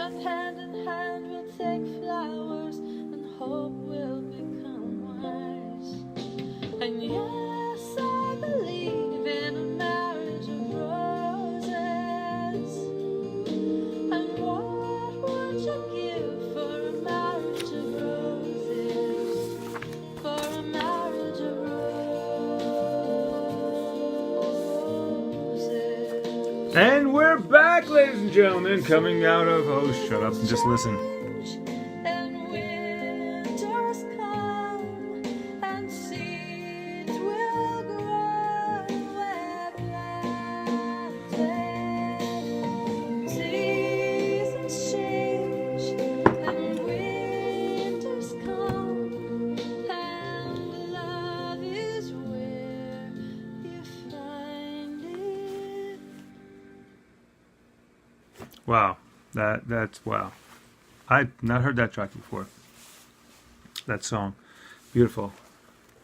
life hand in hand will take flowers, and hope will become wise. And yes, I believe in a marriage of roses. And what would you give for a marriage of roses? For a marriage of roses. And we're back, ladies and gentlemen, coming out of... Oh, shut up and just listen. And winters come, and seeds will grow where planted. Seasons change, and winters come, and love is where you find it. Wow. That's wow. I've not heard that track before. That song. Beautiful.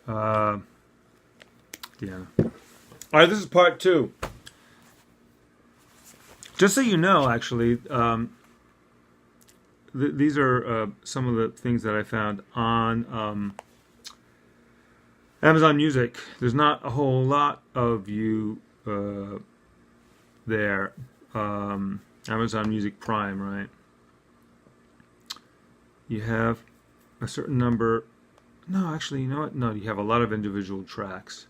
Deanna. All right, this is part 2. Just so you know, actually, these are some of the things that I found on Amazon Music. There's not a whole lot of you there. Amazon Music Prime, right? You have a certain number. No, actually, you know what? No, you have a lot of individual tracks.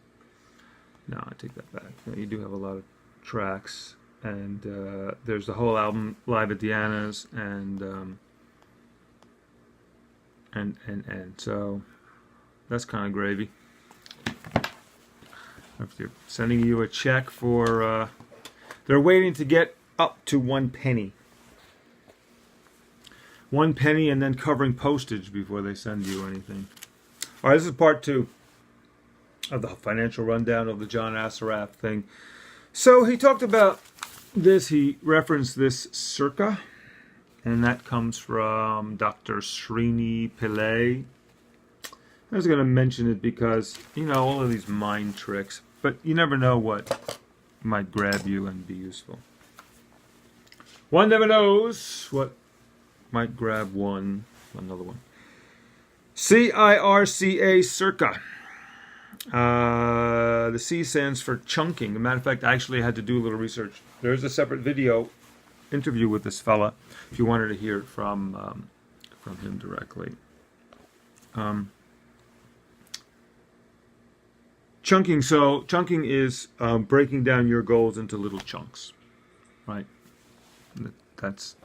No, I take that back. No, you do have a lot of tracks, and there's the whole album live at Deanna's, and so that's kind of gravy. If they're sending you a check for, they're waiting to get up to 1 penny. 1 penny, and then covering postage before they send you anything. All right, this is part 2 of the financial rundown of the John Assaraf thing. So he talked about this. He referenced this circa, and that comes from Dr. Srini Pillai. I was going to mention it because, you know, all of these mind tricks, but you never know what might grab you and be useful. One never knows what might grab another one. CIRCA, circa. The C stands for chunking. As a matter of fact, I actually had to do a little research. There's a separate video interview with this fella, if you wanted to hear it from him directly. Chunking. So chunking is breaking down your goals into little chunks, right? That's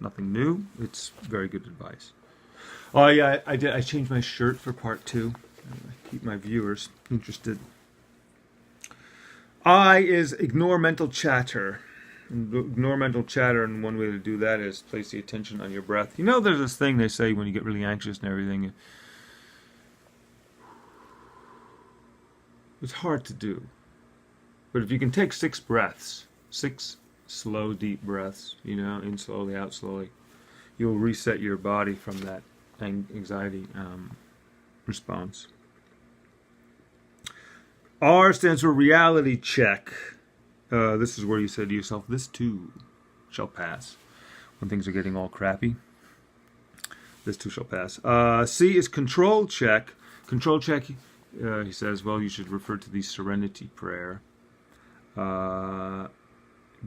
nothing new. It's very good advice. Oh yeah, I did. I changed my shirt for part 2. Keep my viewers interested. I is ignore mental chatter. Ignore mental chatter, and one way to do that is place the attention on your breath. You know, there's this thing they say when you get really anxious and everything. It's hard to do. But if you can take 6 breaths, 6 slow, deep breaths, you know, in slowly, out slowly, you'll reset your body from that anxiety response. R stands for reality check. This is where you say to yourself, this too shall pass. When things are getting all crappy, this too shall pass. C is control check. Control check, he says, well, you should refer to the serenity prayer.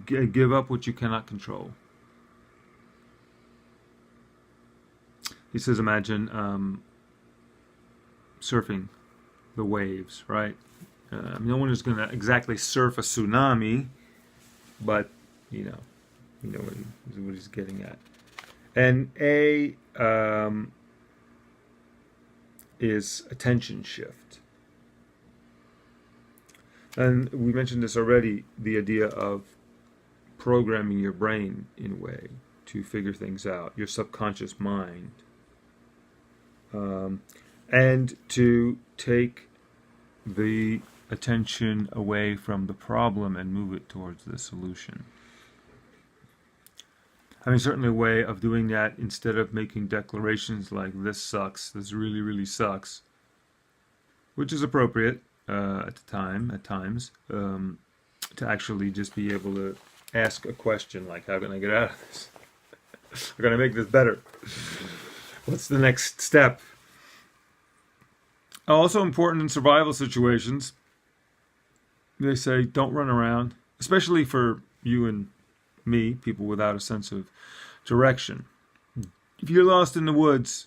Give up what you cannot control. He says, imagine surfing the waves, right? No one is going to exactly surf a tsunami, but you know what he's getting at. And A is attention shift. And we mentioned this already, the idea of programming your brain in a way to figure things out, your subconscious mind, and to take the attention away from the problem and move it towards the solution. I mean, certainly a way of doing that, instead of making declarations like, this sucks, this really, really sucks, which is appropriate at times, to actually just be able to ask a question like, how can I get out of this? I gotta make this better. What's the next step? Also important in survival situations, they say don't run around, especially for you and me, people without a sense of direction. If you're lost in the woods,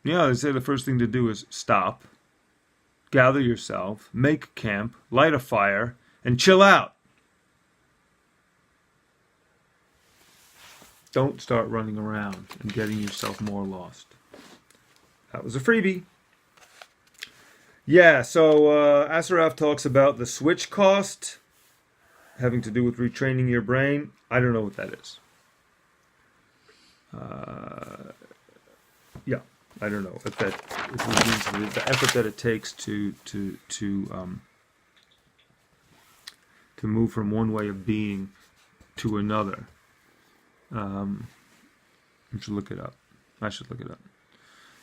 they say the first thing to do is stop, gather yourself, make camp, light a fire, and chill out. Don't start running around and getting yourself more lost. That was a freebie. Yeah, so Assaraf talks about the switch cost, having to do with retraining your brain. I don't know what that is. I don't know if it means the effort that it takes to move from one way of being to another. I should look it up.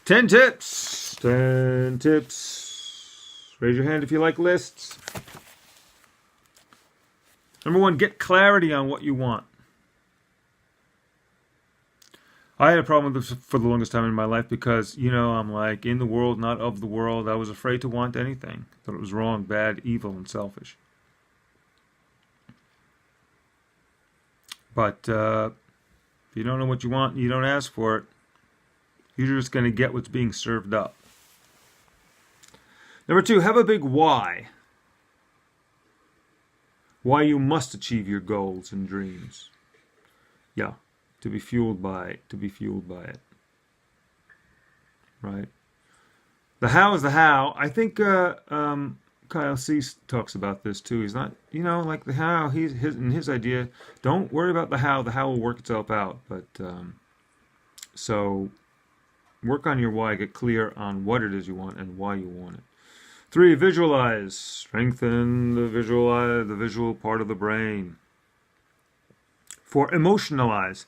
10 tips. 10 tips. Raise your hand if you like lists. Number 1, get clarity on what you want. I had a problem with this for the longest time in my life because, I'm like in the world, not of the world. I was afraid to want anything. Thought it was wrong, bad, evil, and selfish. But if you don't know what you want, you don't ask for it. You're just going to get what's being served up. Number 2, have a big why. Why you must achieve your goals and dreams. Yeah, to be fueled by it. Right? The how is the how. I think Kyle Cease talks about this too. He's not, like the how. In his idea, don't worry about the how. The how will work itself out. But so work on your why. Get clear on what it is you want and why you want it. 3, visualize. Strengthen the visual part of the brain. 4, emotionalize.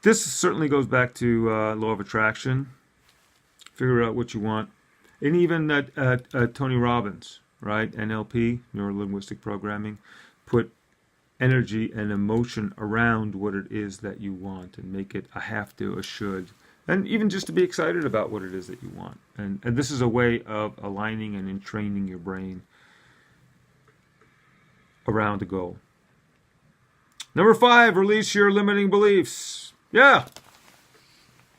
This certainly goes back to law of attraction. Figure out what you want. And even Tony Robbins, right? NLP, neuro-linguistic programming, put energy and emotion around what it is that you want and make it a have to, a should. And even just to be excited about what it is that you want. And this is a way of aligning and entraining your brain around a goal. Number 5, release your limiting beliefs. Yeah.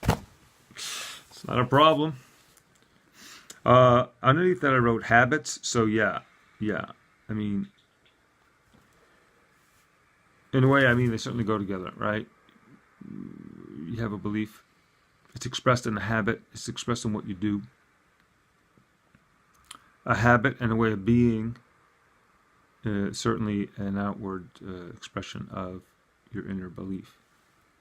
It's not a problem. Underneath that I wrote habits. So yeah. I mean, in a way, they certainly go together, right? You have a belief. It's expressed in a habit. It's expressed in what you do. A habit and a way of being, certainly an outward expression of your inner belief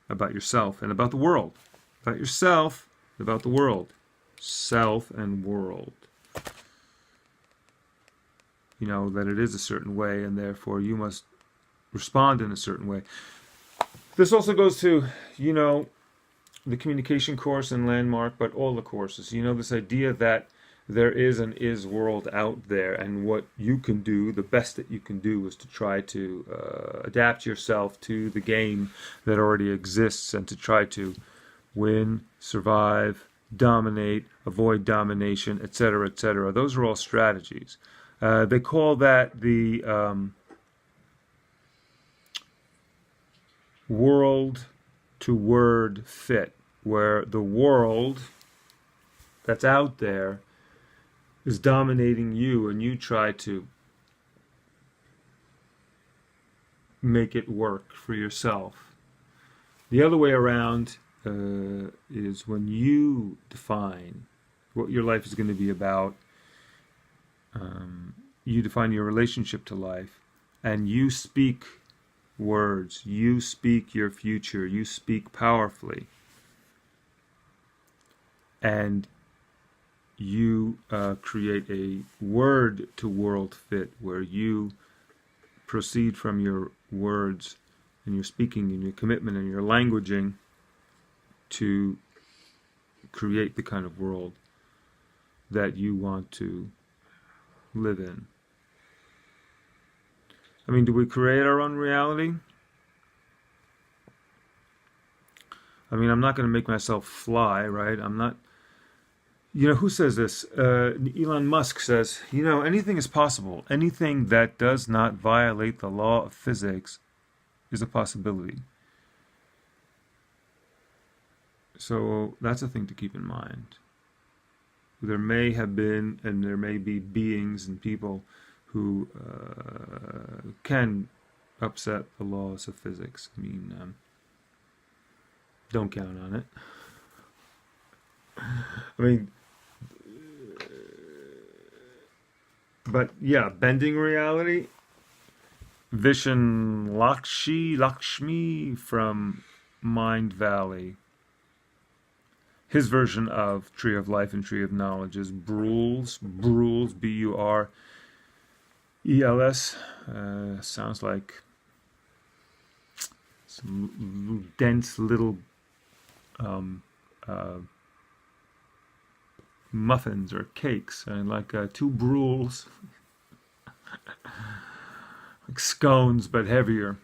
about yourself and about the world. About yourself, about the world. Self and world. That it is a certain way and therefore you must respond in a certain way. This also goes to, the communication course and Landmark, but all the courses. This idea that there is an is world out there, and what you can do, the best that you can do, is to try to adapt yourself to the game that already exists and to try to win, survive, dominate, avoid domination, etc., etc. Those are all strategies. They call that the world to word fit, where the world that's out there is dominating you and you try to make it work for yourself. The other way around is when you define what your life is going to be about, you define your relationship to life, and you speak words, you speak your future, you speak powerfully, and you create a word to world fit where you proceed from your words and your speaking and your commitment and your languaging to create the kind of world that you want to live in. Do we create our own reality? I mean, I'm not going to make myself fly, right? I'm not. Who says this? Elon Musk says, anything is possible. Anything that does not violate the law of physics is a possibility. So that's a thing to keep in mind. There may have been, and there may be beings and people who can upset the laws of physics. I mean, don't count on it. I mean, but yeah, bending reality. Vishen Lakshmi from Mind Valley. His version of Tree of Life and Tree of Knowledge is Brules, Bureels. Sounds like some dense little muffins or cakes, and like 2 Brules, like scones but heavier.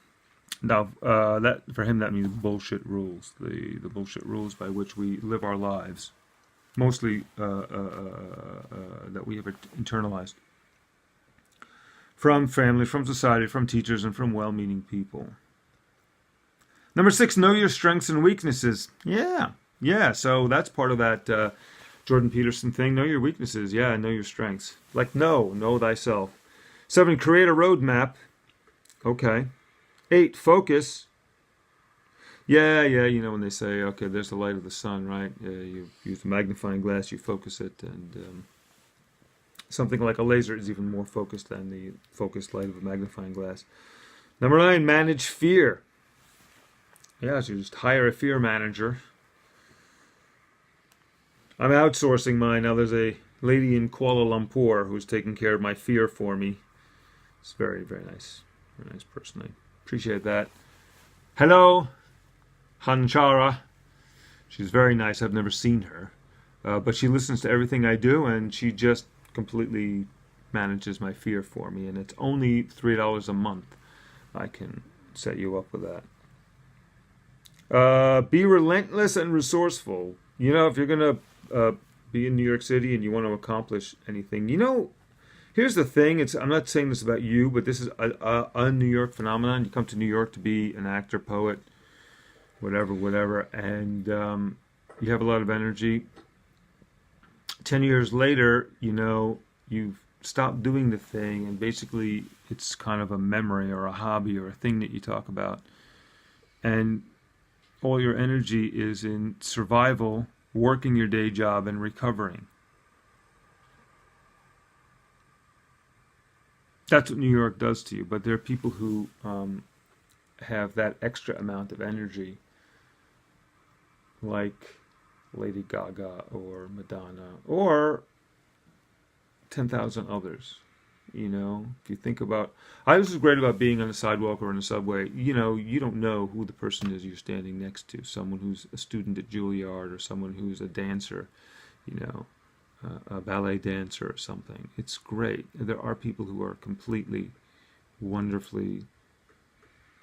Now, that for him that means bullshit rules, the bullshit rules by which we live our lives, mostly that we have internalized from family, from society, from teachers, and from well-meaning people. Number 6, know your strengths and weaknesses. Yeah. So that's part of that Jordan Peterson thing. Know your weaknesses. Yeah, know your strengths. Like know thyself. 7, create a roadmap. Okay. 8, focus. Yeah, when they say, okay, there's the light of the sun, right? You use a magnifying glass, you focus it, and something like a laser is even more focused than the focused light of a magnifying glass. Number 9, manage fear. Yeah, so you just hire a fear manager. I'm outsourcing mine. Now there's a lady in Kuala Lumpur who's taking care of my fear for me. It's very, very nice. Very nice person. I appreciate that. Hello, Hanchara. She's very nice. I've never seen her. But she listens to everything I do, and she just completely manages my fear for me. And it's only $3 a month. I can set you up with that. Be relentless and resourceful. If you're going to be in New York City and you want to accomplish anything, here's the thing. I'm not saying this about you, but this is a New York phenomenon. You come to New York to be an actor, poet, whatever, and you have a lot of energy. 10 years later, you've stopped doing the thing, and basically it's kind of a memory or a hobby or a thing that you talk about. And all your energy is in survival, working your day job, and recovering. That's what New York does to you. But there are people who have that extra amount of energy, like Lady Gaga or Madonna or 10,000 others. If you think about, this is great about being on a sidewalk or in a subway. You don't know who the person is you're standing next to. Someone who's a student at Juilliard, or someone who's a dancer, a ballet dancer or something. It's great. There are people who are completely, wonderfully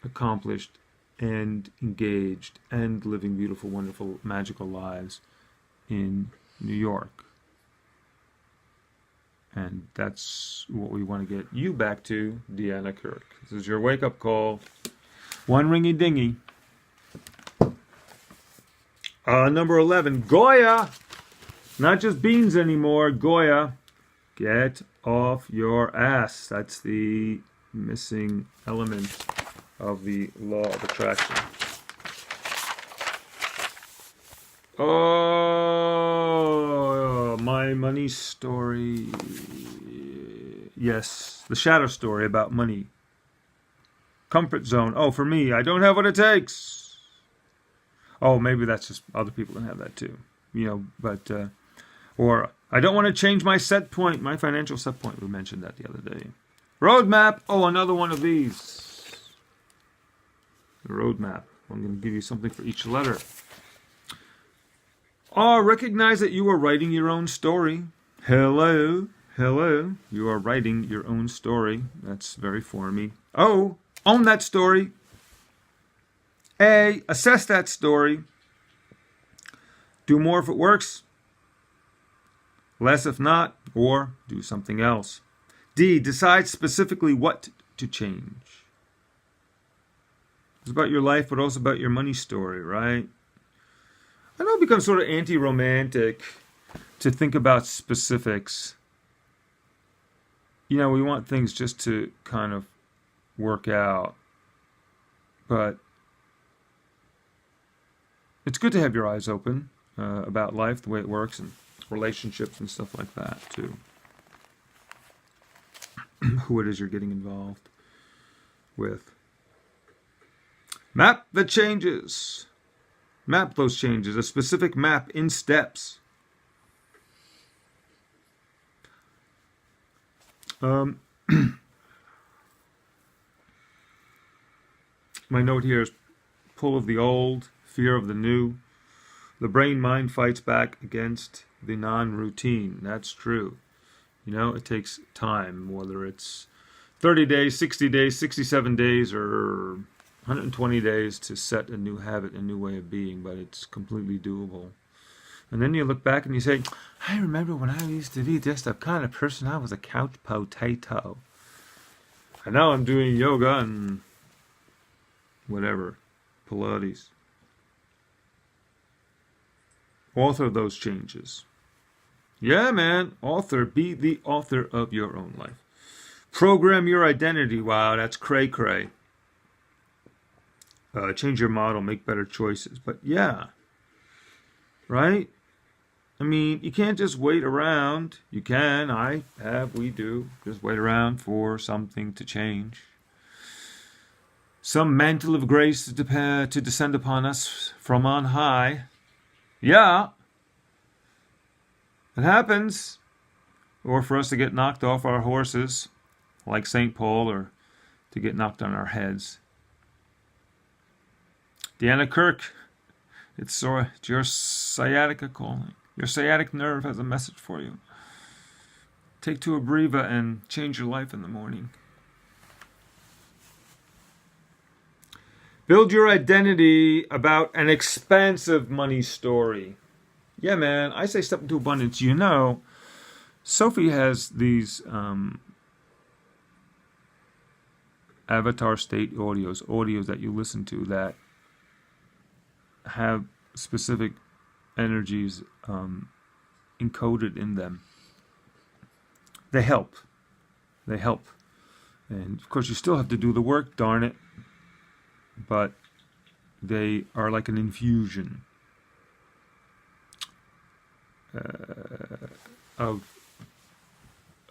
accomplished and engaged and living beautiful, wonderful, magical lives in New York. And that's what we want to get you back to, Deanna Kirk. This is your wake-up call. One ringy dingy. Number 11, Goya. Not just beans anymore, Goya. Get off your ass. That's the missing element of the law of attraction. Oh, my money story. Yes, the shadow story about money. Comfort zone. Oh, for me, I don't have what it takes. Oh, maybe that's just other people that have that too. Or I don't want to change my set point, my financial set point. We mentioned that the other day. Roadmap. Oh, another one of these. The roadmap. I'm going to give you something for each letter. Oh, recognize that you are writing your own story. Hello. You are writing your own story. That's very formy. O, own that story. A, assess that story. Do more if it works, less if not, or do something else. D, decide specifically what to change. It's about your life, but also about your money story, right? I know it becomes sort of anti-romantic to think about specifics. You know, we want things just to kind of work out. But it's good to have your eyes open about life, the way it works, and relationships and stuff like that, too. Who it is you're getting involved with. Map the changes. Map those changes. A specific map in steps. My note here is pull of the old, fear of the new. The brain-mind fights back against the non-routine. That's true. You know, it takes time, whether it's 30 days, 60 days, 67 days, or 120 days to set a new habit, a new way of being, but it's completely doable. And then you look back and you say, I remember when I used to be just a kind of person, I was a couch potato. And now I'm doing yoga and whatever, Pilates. Author those changes. Yeah, man, author. Be the author of your own life. Program your identity. Wow, that's cray-cray. Change your model, make better choices. But yeah, right? I mean, you can't just wait around. You can, we do. Just wait around for something to change. Some mantle of grace to descend upon us from on high. Yeah. It happens. Or for us to get knocked off our horses, like St. Paul, or to get knocked on our heads. Deanna Kirk, it's your sciatica calling. Your sciatic nerve has a message for you. Take to Abriva and change your life in the morning. Build your identity about an expansive money story. Yeah, man, I say step into abundance. You know, Sophie has these avatar state audios that you listen to that have specific energies encoded in them. They help. And of course you still have to do the work, darn it. But they are like an infusion of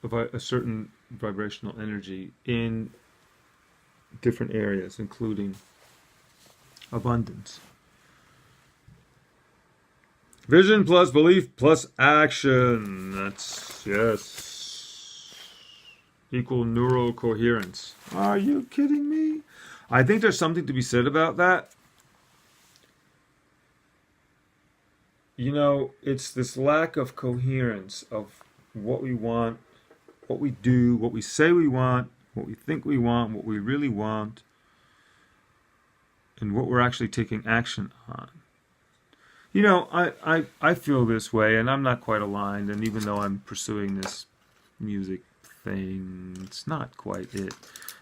a certain vibrational energy in different areas, including abundance. Vision plus belief plus action. That's, yes. Equal neural coherence. Are you kidding me? I think there's something to be said about that. You know, it's this lack of coherence of what we want, what we do, what we say we want, what we think we want, what we really want, and what we're actually taking action on. You know, I feel this way, and I'm not quite aligned, and even though I'm pursuing this music thing, it's not quite it.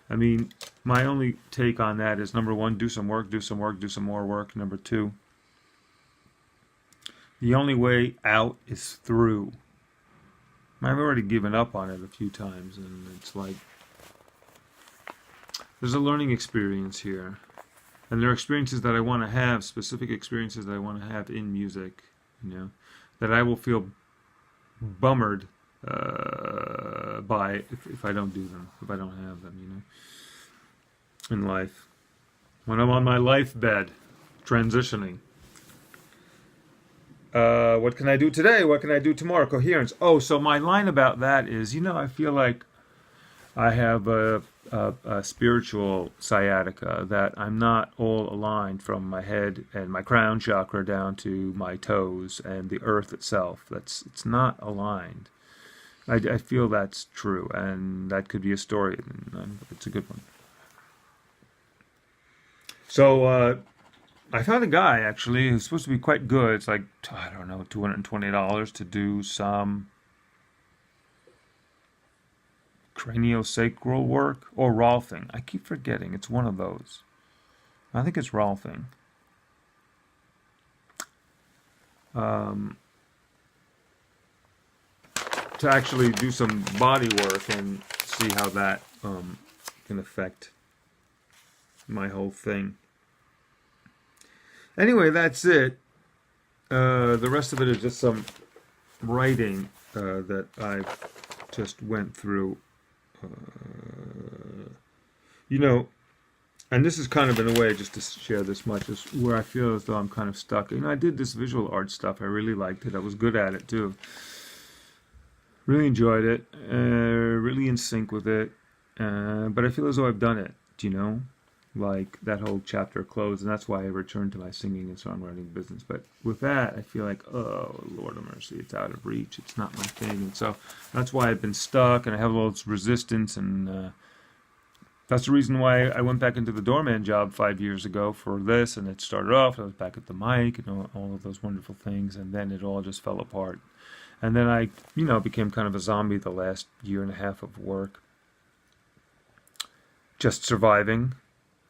I mean, my only take on that is, number one, do some work, do some more work. Number two, the only way out is through. I've already given up on it a few times, and it's like, there's a learning experience here. And there are experiences that I want to have, specific experiences that I want to have in music, you know, that I will feel bummered by if I don't do them, if I don't have them, you know, in life. When I'm on my life bed, transitioning. What can I do today? What can I do tomorrow? Coherence. Oh, so my line about that is, you know, I feel like I have a spiritual sciatica, that I'm not all aligned from my head and my crown chakra down to my toes and the earth itself. It's not aligned. I feel that's true, and that could be a story, and it's a good one. So I found a guy actually who's supposed to be quite good. It's like, I don't know, $220 to do some craniosacral work or Rolfing. I keep forgetting. It's one of those. I think it's Rolfing. To actually do some body work and see how that can affect my whole thing. Anyway, that's it. The rest of it is just some writing that I just went through. You know, and this is kind of in a way, just to share this much, is where I feel as though I'm kind of stuck. You know, I did this visual art stuff. I really liked it. I was good at it too. Really enjoyed it. Really in sync with it. But I feel as though I've done it. You know, like that whole chapter closed, and that's why I returned to my singing and songwriting business. But with that, I feel like, oh Lord of mercy, it's out of reach. It's not my thing, and so that's why I've been stuck, and I have all this resistance, and that's the reason why I went back into the doorman job 5 years ago for this, and it started off. I was back at the mic and all of those wonderful things, and then it all just fell apart. And then I, became kind of a zombie the last year and a half of work, just surviving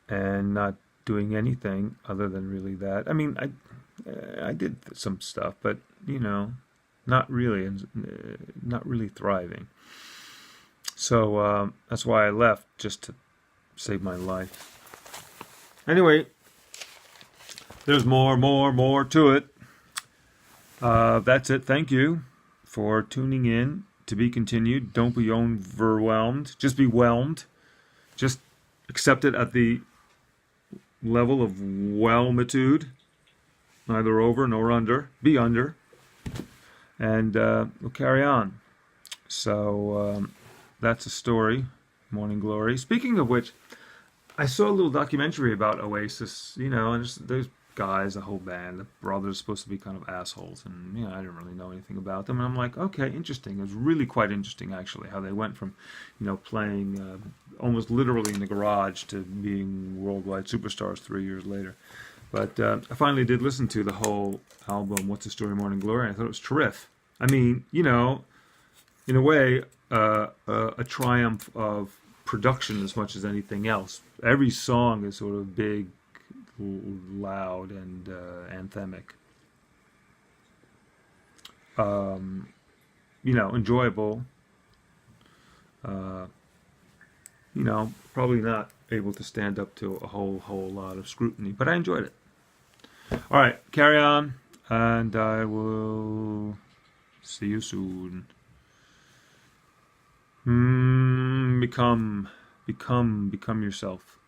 and not doing anything other than really that. I mean, I did some stuff, but not really, not really thriving. So that's why I left, just to save my life. Anyway, there's more to it. That's it. Thank you for tuning in. To be continued. Don't be overwhelmed. Just be whelmed. Just accept it at the level of whelmitude. Neither over nor under. Be under. And we'll carry on. So that's a story. Morning Glory. Speaking of which, I saw a little documentary about Oasis, and there's guys, a whole band. The brothers supposed to be kind of assholes, and I didn't really know anything about them. And I'm like, okay, interesting. It was really quite interesting, actually, how they went from, playing almost literally in the garage to being worldwide superstars 3 years later. But I finally did listen to the whole album, What's the Story, Morning Glory, and I thought it was terrific. I mean, in a way, a triumph of production as much as anything else. Every song is sort of big, loud, and anthemic. Enjoyable. Probably not able to stand up to a whole lot of scrutiny, but I enjoyed it. All right, carry on, and I will see you soon. Become yourself.